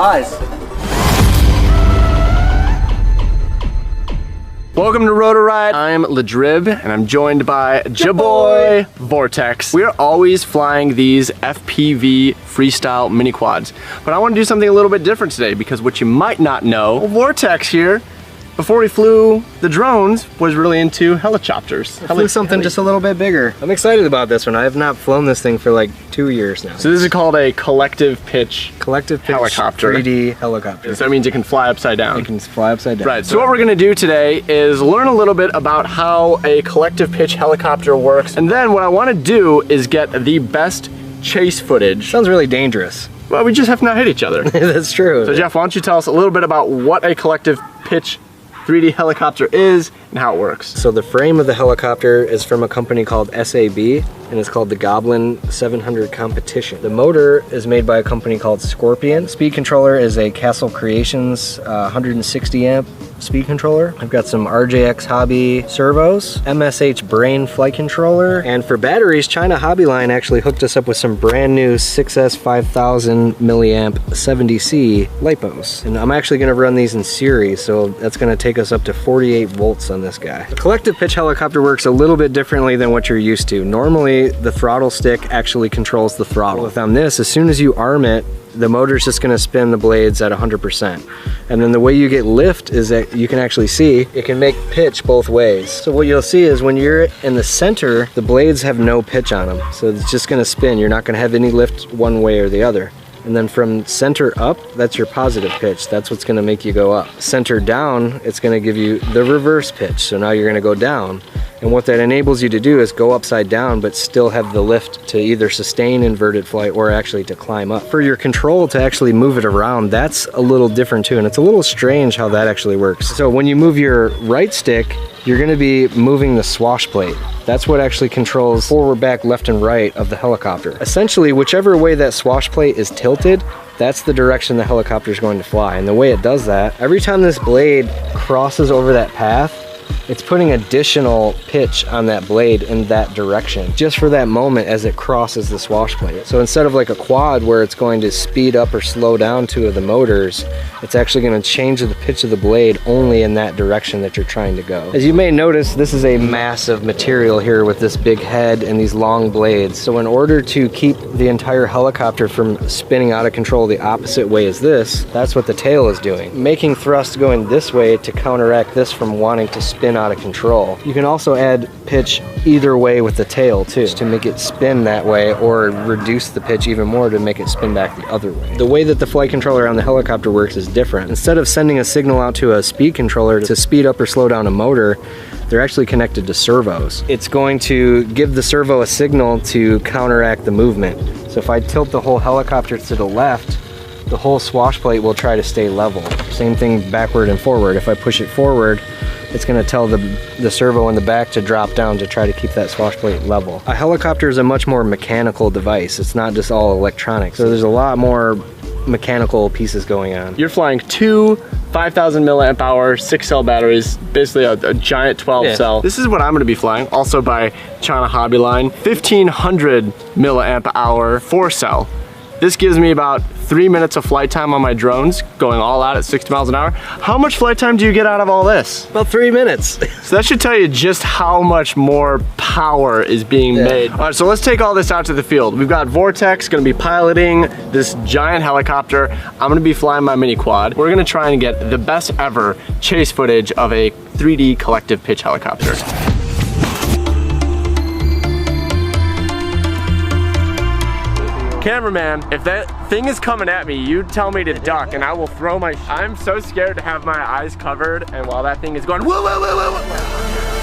flies. Welcome to Rotor Ride. I'm Ladrib, and I'm joined by Jaboy Vortex. We are always flying these FPV freestyle mini quads, but I want to do something a little bit different today because what you might not know, Vortex here, before we flew the drones, was really into helicopters. Flew something just a little bit bigger. I'm excited about this one. I have not flown this thing for like 2 years now. So this is called a collective pitch helicopter. 3D helicopter. So that means it can fly upside down. It can fly upside down. Right, so what we're gonna do today is learn a little bit about how a collective pitch helicopter works. And then what I wanna do is get the best chase footage. Sounds really dangerous. Well, we just have to not hit each other. That's true. So Jeff, why don't you tell us a little bit about what a collective pitch 3D helicopter is and how it works. So the frame of the helicopter is from a company called SAB, and it's called the Goblin 700 Competition. The motor is made by a company called Scorpion. Speed controller is a Castle Creations 160 amp speed controller. I've got some RJX Hobby servos, MSH Brain flight controller, and for batteries, China Hobby Line actually hooked us up with some brand new 6S 5000 milliamp 70C LiPos. And I'm actually gonna run these in series, so that's gonna take us up to 48 volts on this guy. The collective pitch helicopter works a little bit differently than what you're used to. Normally, the throttle stick actually controls the throttle. With on this, as soon as you arm it, the motor's just gonna spin the blades at 100%. And then the way you get lift is that you can actually see, it can make pitch both ways. So what you'll see is when you're in the center, the blades have no pitch on them. So it's just gonna spin. You're not gonna have any lift one way or the other. And then from center up, that's your positive pitch. That's what's gonna make you go up. Center down, it's gonna give you the reverse pitch. So now you're gonna go down. And what that enables you to do is go upside down, but still have the lift to either sustain inverted flight or actually to climb up. For your control to actually move it around, that's a little different too. And it's a little strange how that actually works. So when you move your right stick, you're gonna be moving the swash plate. That's what actually controls forward, back, left, and right of the helicopter. Essentially, whichever way that swash plate is tilted, that's the direction the helicopter is going to fly. And the way it does that, every time this blade crosses over that path, it's putting additional pitch on that blade in that direction, just for that moment as it crosses the swash plate. So instead of like a quad where it's going to speed up or slow down two of the motors, it's actually going to change the pitch of the blade only in that direction that you're trying to go. As you may notice, this is a massive material here with this big head and these long blades. So in order to keep the entire helicopter from spinning out of control the opposite way as this, that's what the tail is doing. Making thrust going this way to counteract this from wanting to spin out of control. You can also add pitch either way with the tail too, to make it spin that way or reduce the pitch even more to make it spin back the other way. The way that the flight controller on the helicopter works is different. Instead of sending a signal out to a speed controller to speed up or slow down a motor, they're actually connected to servos. It's going to give the servo a signal to counteract the movement. So if I tilt the whole helicopter to the left, the whole swash plate will try to stay level. Same thing backward and forward. If I push it forward, it's gonna tell the servo in the back to drop down to try to keep that swash plate level. A helicopter is a much more mechanical device. It's not just all electronics. So there's a lot more mechanical pieces going on. You're flying two 5,000 milliamp hour 6-cell batteries, basically a giant 12 cell. This is what I'm gonna be flying, also by China Hobby Line, 1,500 milliamp hour 4-cell. This gives me about 3 minutes of flight time on my drones, going all out at 60 miles an hour. How much flight time do you get out of all this? About 3 minutes. So that should tell you just how much more power is being made. All right, so let's take all this out to the field. We've got Vortex gonna be piloting this giant helicopter. I'm gonna be flying my mini quad. We're gonna try and get the best ever chase footage of a 3D collective pitch helicopter. Cameraman, if that thing is coming at me, you tell me to duck and I will throw my... I'm so scared to have my eyes covered and while that thing is going whoa, whoa, whoa, whoa, whoa.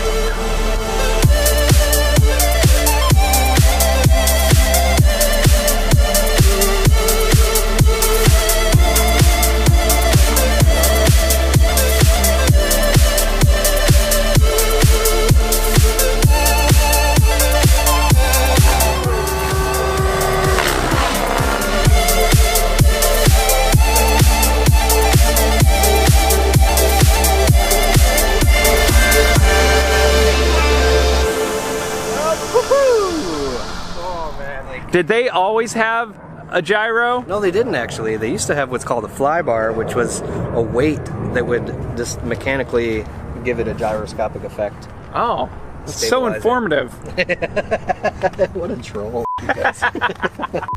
Did they always have a gyro? No, they didn't actually. They used to have what's called a fly bar, which was a weight that would just mechanically give it a gyroscopic effect. Oh, it's so informative. What a troll.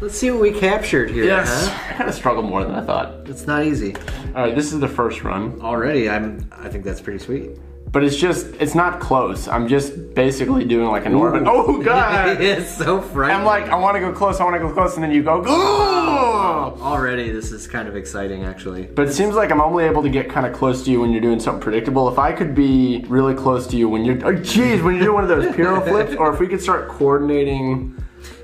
Let's see what we captured here. Yes, huh? I kind of struggled more than I thought. It's not easy. All right, this is the first run. Already, I think that's pretty sweet. But it's not close. I'm just basically doing like an orbit. Oh God! It's so frightening. I'm like, I want to go close, and then you go, oh! Already, this is kind of exciting, actually. But it seems like I'm only able to get kind of close to you when you're doing something predictable. If I could be really close to you when you're, when you're doing one of those pyro flips, or if we could start coordinating.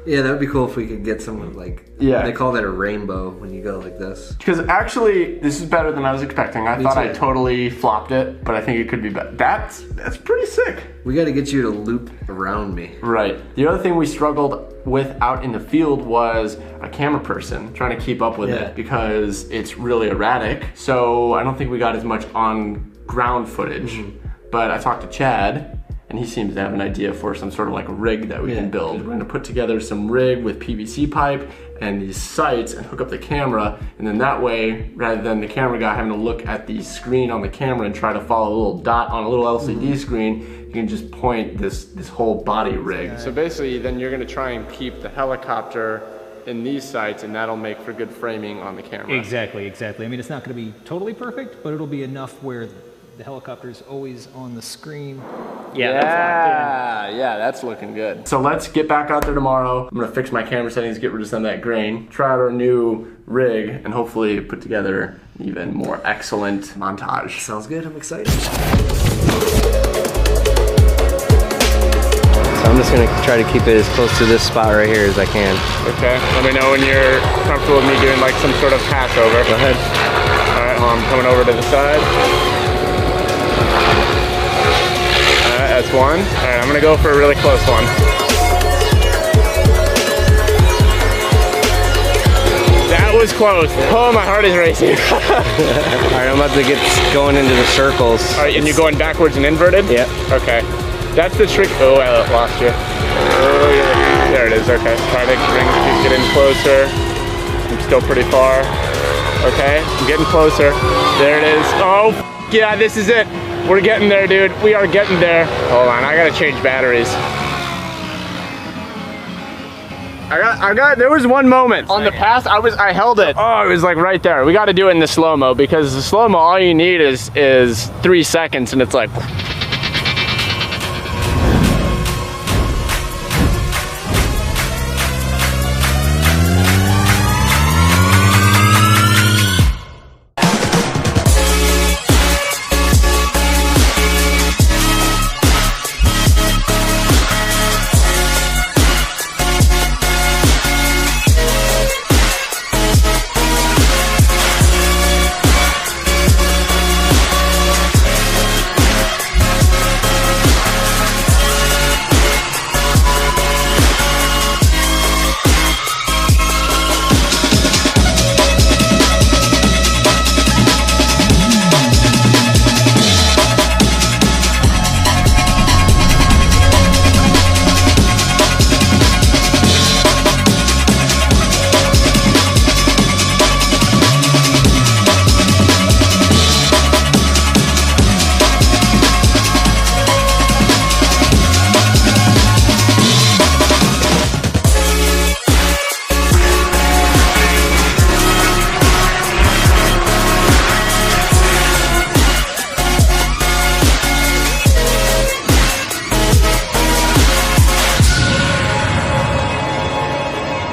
Yeah, that would be cool if we could get someone like, they call that a rainbow when you go like this. Because actually, this is better than I was expecting. I thought I totally flopped it, but I think it could be better. That's pretty sick. We got to get you to loop around me. Right. The other thing we struggled with out in the field was a camera person trying to keep up with it because it's really erratic. So I don't think we got as much on ground footage. But I talked to Chad, and he seems to have an idea for some sort of like rig that we can build. We're gonna put together some rig with PVC pipe and these sights and hook up the camera, and then that way, rather than the camera guy having to look at the screen on the camera and try to follow a little dot on a little LCD screen, you can just point this whole body rig. So basically, then you're gonna try and keep the helicopter in these sights, and that'll make for good framing on the camera. Exactly. I mean, it's not gonna be totally perfect, but it'll be enough where the helicopter's always on the screen. Yeah, that's looking good. So let's get back out there tomorrow. I'm gonna fix my camera settings, get rid of some of that grain, try out our new rig, and hopefully put together an even more excellent montage. Sounds good, I'm excited. So I'm just gonna try to keep it as close to this spot right here as I can. Okay, let me know when you're comfortable with me doing like some sort of passover. Go ahead. All right, well, I'm coming over to the side. That's one. All right, I'm gonna go for a really close one. That was close. Oh, my heart is racing. All right, I'm about to get going into the circles. All right, and you're going backwards and inverted? Yep. Okay. That's the trick. Oh, I lost you. Oh, yeah. There it is. Okay. Try to get in closer. I'm still pretty far. Okay, I'm getting closer. There it is. Oh, yeah, this is it. We're getting there, dude. We are getting there. Hold on, I gotta change batteries. There was one moment on the pass, I held it. Oh, it was like right there. We gotta do it in the slow-mo, because the slow-mo, all you need is 3 seconds, and it's like.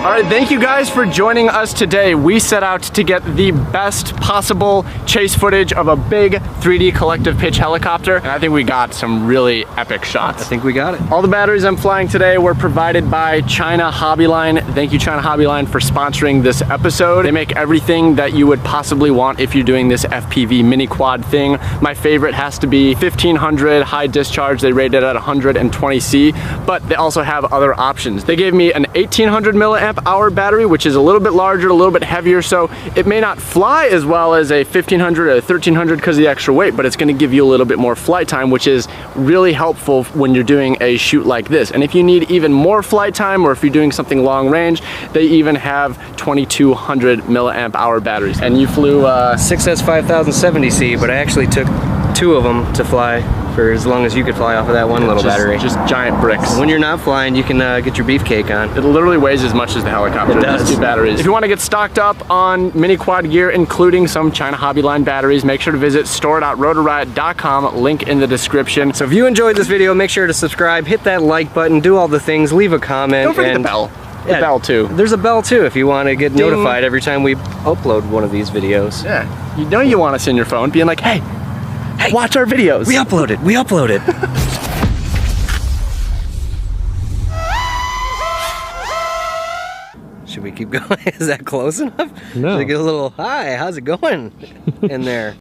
Alright, thank you guys for joining us today. We set out to get the best possible chase footage of a big 3D collective pitch helicopter, and I think we got some really epic shots. I think we got it. All the batteries I'm flying today were provided by China Hobbyline. Thank you, China Hobbyline, for sponsoring this episode. They make everything that you would possibly want if you're doing this FPV mini quad thing. My favorite has to be 1500 high discharge. They rate it at 120C, but they also have other options. They gave me an 1800 milliamp hour battery, which is a little bit larger, a little bit heavier, so it may not fly as well as a 1500 or a 1300 because of the extra weight, but it's going to give you a little bit more flight time, which is really helpful when you're doing a shoot like this. And if you need even more flight time, or if you're doing something long range, they even have 2200 milliamp hour batteries. And you flew 6S5070C, but I actually took 2 of them to fly for as long as you could fly off of that one little battery. Just giant bricks. When you're not flying, you can get your beefcake on. It literally weighs as much as the helicopter. It does. Just 2 batteries. If you want to get stocked up on mini quad gear, including some China Hobby Line batteries, make sure to visit store.rotorriot.com, link in the description. So if you enjoyed this video, make sure to subscribe, hit that like button, do all the things, leave a comment. Don't forget the bell. The bell too. There's a bell too if you want to get notified every time we upload one of these videos. Yeah. You know you want us in your phone being like, hey, watch our videos. We uploaded. Should we keep going? Is that close enough? No. Should I get a little, hi, how's it going in there?